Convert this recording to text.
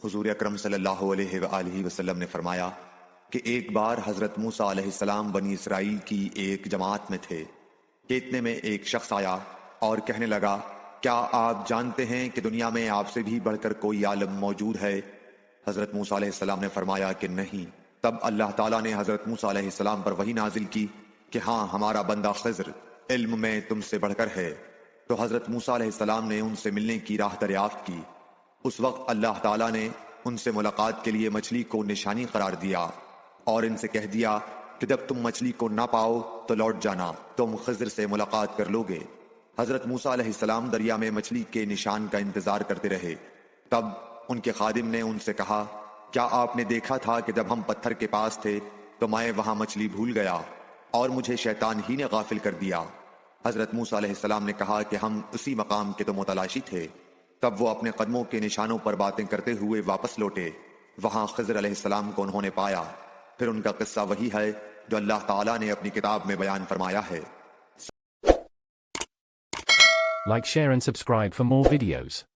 حضور اکرم صلی اللہ علیہ وآلہ وسلم نے فرمایا کہ ایک بار حضرت موسیٰ علیہ السلام بنی اسرائیل کی ایک جماعت میں تھے کہ اتنے میں ایک شخص آیا اور کہنے لگا، کیا آپ جانتے ہیں کہ دنیا میں آپ سے بھی بڑھ کر کوئی عالم موجود ہے؟ حضرت موسیٰ علیہ السلام نے فرمایا کہ نہیں۔ تب اللہ تعالیٰ نے حضرت موسیٰ علیہ السلام پر وحی نازل کی کہ ہاں، ہمارا بندہ خضر علم میں تم سے بڑھ کر ہے۔ تو حضرت موسیٰ علیہ السلام نے ان سے ملنے کی راہ دریافت کی۔ اس وقت اللہ تعالیٰ نے ان سے ملاقات کے لیے مچھلی کو نشانی قرار دیا اور ان سے کہہ دیا کہ جب تم مچھلی کو نہ پاؤ تو لوٹ جانا، تم خضر سے ملاقات کر لوگے۔ حضرت موسیٰ علیہ السلام دریا میں مچھلی کے نشان کا انتظار کرتے رہے۔ تب ان کے خادم نے ان سے کہا، کیا آپ نے دیکھا تھا کہ جب ہم پتھر کے پاس تھے تو میں وہاں مچھلی بھول گیا اور مجھے شیطان ہی نے غافل کر دیا؟ حضرت موسیٰ علیہ السلام نے کہا کہ ہم اسی مقام کے تو متلاشی تھے۔ تب وہ اپنے قدموں کے نشانوں پر باتیں کرتے ہوئے واپس لوٹے۔ وہاں خضر علیہ السلام کو انہوں نے پایا۔ پھر ان کا قصہ وہی ہے جو اللہ تعالیٰ نے اپنی کتاب میں بیان فرمایا ہے۔ Like, share and subscribe for more videos.